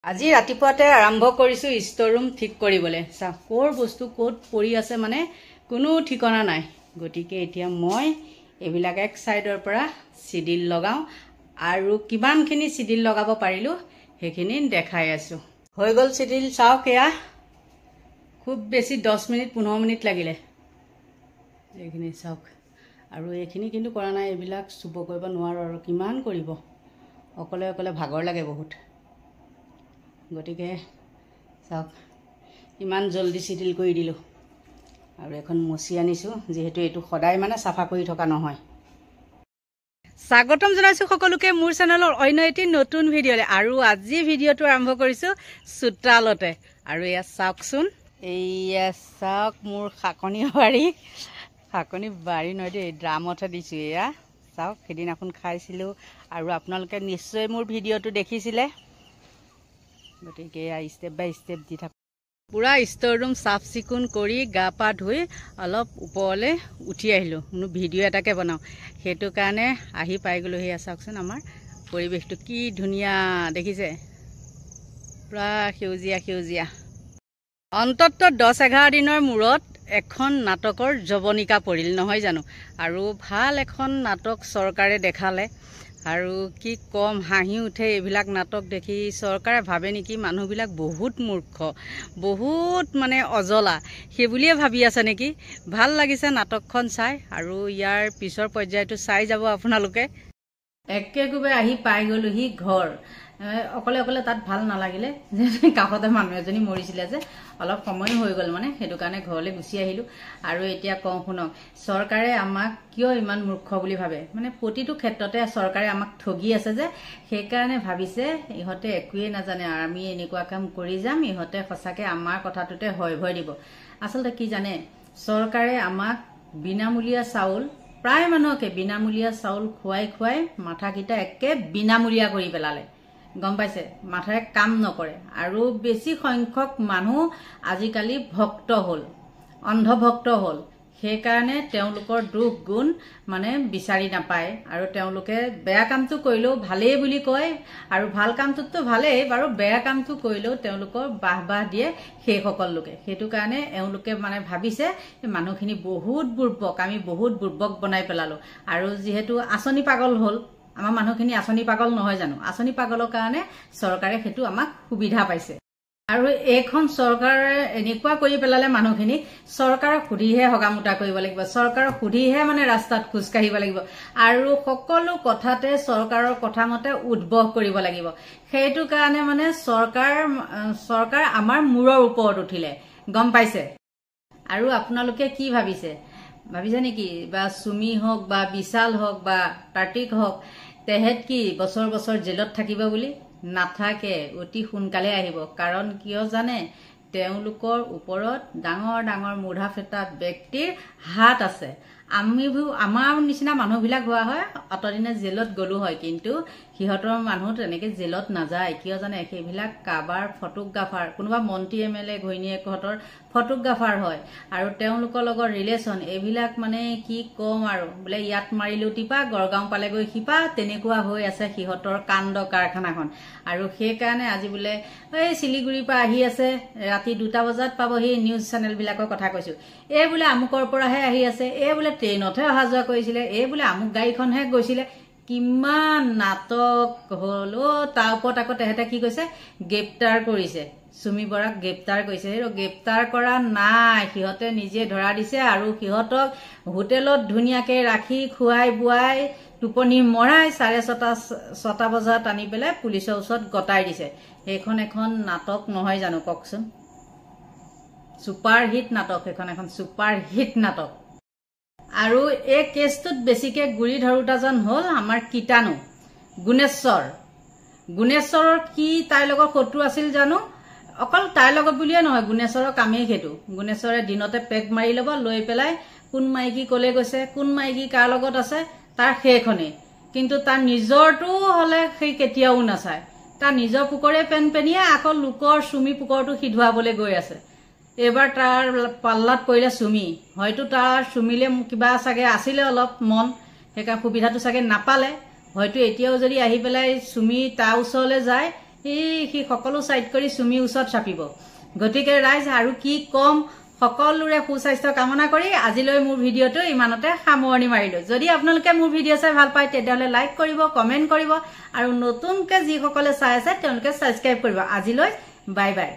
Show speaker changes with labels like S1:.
S1: আজি ৰাতিপুৱাতে আৰম্ভ কৰিছো ষ্ট'ৰ ৰুম ঠিক কৰিবলৈ। চা কোৰ বস্তু কোট পৰি আছে মানে কোনো ঠিকনা নাই। গতিকে এতিয়া মই এইবিলাক এক সাইডৰ পৰা সিডিল লগাও আৰু কিমানখিনি সিডিল লগাব পাৰিলো সেইখিনি দেখাই আছো। হৈ গল সিডিল চাওক, এয়া খুব বেছি 10 মিনিট 15 মিনিট লাগিলে। এইখিনি চাওক আৰু এইখিনি কিন্তু কৰা নাই, এইবিলাক চুব কৰিব নোৱাৰো আৰু কিমান কৰিব, অকলে অকলে ভাগৰ লাগে বহুত। গতিকে চাওক ইমান জলদি সিডিল কৰি দিলো আৰু এখন মচি আনিছো, যেহেতু এইটো সদায় মানে সাফা কৰি থকা নহয়। স্বাগতম জনাইছো সকলোকে মোৰ চেনেলৰ অন্য এটি নতুন ভিডিঅ'লে। আৰু আজি ভিডিঅ'টো আৰম্ভ কৰিছো চোতালতে। আৰু এয়া চাওকচোন, এইয়া চাওক মোৰ শাকনি বাৰী নহয় দেই, ড্ৰামতহে দিছো। এয়া চাওক, সেইদিনাখন খাইছিলো আৰু আপোনালোকে নিশ্চয় মোৰ ভিডিঅ'টো দেখিছিলে। গতিকে ষ্টেপ বাই ষ্টেপ দি থাকোঁ। পুৰা ষ্ট'ৰ ৰুম চাফ চিকুণ কৰি গা পা ধুই অলপ ওপৰলৈ উঠি আহিলোঁ, কোনো ভিডিঅ' এটাকে বনাওঁ। সেইটো কাৰণে আহি পাই গ'লোঁ। সেয়া চাওকচোন আমাৰ পৰিৱেশটো কি ধুনীয়া দেখিছে, পুৰা সেউজীয়া সেউজীয়া। অন্ততঃ 10-11 দিনৰ মূৰত এখন নাটকৰ জৱনিকা পৰিল নহয় জানো। আৰু ভাল এখন নাটক চৰকাৰে দেখালে আৰু কি কম, হাঁহি উঠে এইবিলাক নাটক দেখি। চৰকাৰে ভাবে নেকি মানুহবিলাক বহুত মূৰ্খ, বহুত মানে অজলা, সেইবুলিয়ে ভাবি আছে নেকি। ভাল লাগিছে নাটকখন চাই আৰু ইয়াৰ পিছৰ পৰ্যায়টো চাই যাব আপোনালোকে। একেবাৰে আহি পাই গ'লোহি ঘৰ। অকলে অকলে তাত ভাল নালাগিলে, কাষতে মানুহ এজনী মৰিছিলে যে, অলপ সময় হৈ গ'ল মানে, সেইটো কাৰণে ঘৰলৈ গুচি আহিলোঁ। আৰু এতিয়া কওঁ শুনক, চৰকাৰে আমাক কিয় ইমান মূৰ্খ বুলি ভাবে, মানে প্ৰতিটো ক্ষেত্ৰতে চৰকাৰে আমাক ঠগি আছে যে, সেইকাৰণে ভাবিছে ইহঁতে একোৱেই নাজানে আৰু আমি এনেকুৱা কাম কৰি যাম, ইহঁতে সঁচাকে আমাৰ কথাটোতে হয় ভয় দিব। আচলতে কি জানে, চৰকাৰে আমাক বিনামূলীয়া চাউল, প্ৰায় মানুহকে বিনামূলীয়া চাউল খুৱাই খুৱাই মাথাকেইটা একে বিনামূলীয়া কৰি পেলালে, গম পাইছে। মাথাৰে কাম নকৰে আৰু বেছি সংখ্যক মানুহ আজিকালি ভক্ত হ'ল, অন্ধভক্ত হ'ল। সেইকাৰণে তেওঁলোকৰ দুখ গুণ মানে বিচাৰি নাপায় আৰু তেওঁলোকে বেয়া কামটো কৰিলেও ভালেই বুলি কয়, আৰু ভাল কামটোতো ভালেই বাৰু, বেয়া কামটো কৰিলেও তেওঁলোকৰ বাহ দিয়ে সেইসকল লোকে। সেইটো কাৰণে এওঁলোকে মানে ভাবিছে মানুহখিনি বহুত বুৰ্বক, আমি বহুত বুৰ্বক বনাই পেলালো। আৰু যিহেতু আঁচনি পাগল হ'ল, আমাৰ মানুহখিনি আঁচনি পাগল নহয় জানো, আঁচনি পাগলৰ কাৰণে চৰকাৰে সেইটো আমাক সুবিধা পাইছে। আৰু এইখন চৰকাৰে এনেকুৱা কৰি পেলালে মানুহখিনিক, চৰকাৰক সুধিহে হগামোটা কৰিব লাগিব, চৰকাৰক সুধিহে মানে ৰাস্তাত খোজকাঢ়িব লাগিব, আৰু সকলো কথাতে চৰকাৰৰ কথা মতে উদ্ভৱ কৰিব লাগিব। সেইটো কাৰণে মানে চৰকাৰ আমাৰ মূৰৰ ওপৰত উঠিলে, গম পাইছে। আৰু আপোনালোকে কি ভাবিছে নেকি, বা চুমি হওক বা বিশাল হওক বা কাৰ্তিক হওক, তেহেত কি বছৰ বছৰ জেলত থাকিব বুলি? নাথাকে, অতি সোনকালে আহিব। কাৰণ কিয় জানে, তেওঁলোকৰ ওপৰত ডাঙৰ ডাঙৰ মূঢ়া ফেটা ব্যক্তিৰ হাত আছে। আমাৰ নিচিনা মানুহবিলাক হোৱা হয় অতদিনে জেলত গলো হয়, কিন্তু সিহঁতৰ মানুহ তেনেকে জেলত নাযায়। কিয় জানে, সেইবিলাক কাবাৰ ফটোগ্ৰাফাৰ, কোনোবা মন্ত্ৰী MLA ঘৈণীয়েকহঁতৰ ফটোগ্ৰাফাৰ হয়, আৰু তেওঁলোকৰ লগত ৰিলেশ্যন। এইবিলাক মানে কি কম আৰু, বোলে ইয়াত মাৰিলো টিপা, গড়গাঁও পালেগৈ শিপা, তেনেকুৱা হৈ আছে সিহঁতৰ কাণ্ড কাৰখানাখন। আৰু সেইকাৰণে আজি বোলে এই শিলিগুৰিৰ পৰা আহি আছে, ৰাতি 2টা বজাত পাবহি। নিউজ চেনেলবিলাকৰ কথা কৈছো, এই বোলে আমুকৰ পৰাহে আহি আছে, এই বোলে ট্ৰেইনতহে অহা যোৱা কৰিছিলে, এই বোলে আমুক গাড়ীখনহে গৈছিলে। কিমান নাটক হল অ'। তাৰ ওপৰত আকৌ তেহেঁতে কি কৈছে, গ্ৰেপ্তাৰ কৰিছে, চুমি বৰাক গ্ৰেপ্তাৰ কৰিছে। সেইটো গ্ৰেপ্তাৰ কৰা নাই, সিহঁতে নিজে ধৰা দিছে আৰু সিহঁতক হোটেলত ধুনীয়াকে ৰাখি খুৱাই বুৱাই টোপনি মৰাই 6:30 বজাত আনি পেলাই পুলিচৰ ওচৰত গতাই দিছে। সেইখন এখন নাটক নহয় জানো, কওকচোন। ছুপাৰ হিট নাটক, সেইখন এখন ছুপাৰ হিট নাটক। আৰু এই কেছটোত বেছিকে গুৰি ধৰোতাজন হ'ল আমাৰ কীটাণু গুণেশ্বৰৰ কি তাইৰ লগত শত্ৰু আছিল জানো। অকল তাইৰ লগত বুলিয়ে নহয়, গুণেশ্বৰৰ কামেই সেইটো। গুণেশ্বৰে দিনতে পেক মাৰি ল'ব, লৈ পেলাই কোন মাইকী কলে গৈছে, কোন মাইকী কাৰ লগত আছে, তাৰ সেইখনেই। কিন্তু তাৰ নিজৰটো হলে সেই কেতিয়াও নাচায়, তাৰ নিজৰ পুকৰে পেনিয়ে আকৌ লোকৰ চুমি পুকৰটো সিধুৱাবলৈ গৈ আছে। এইবাৰ তাৰ পাল্লাত পৰিলে চুমি। হয়তো তাৰ চুমিলে কিবা চাগে আছিলে অলপ মন, সেইকাৰণে সুবিধাটো চাগে নাপালে। হয়তো এতিয়াও যদি আহি পেলাই চুমি তাৰ ওচৰলৈ যায়, সি সকলো সাইড কৰি চুমি ওচৰত চাপিব গতিকে ৰাইজ আৰু কি কম সকলোৰে সুস্বাস্থ্য কামনা কৰি আজিলৈ মোৰ ভিডিঅটো ইমানতে সামৰণি মাৰিলো যদি আপোনালোকে মোৰ ভিডিঅ' চাই ভাল পায় তেতিয়াহলে লাইক কৰিব কমেন্ট কৰিব আৰু নতুনকৈ যিসকলে চাই আছে তেওঁলোকে সাবস্ক্ৰাইব কৰিব আজিলৈ বাই বাই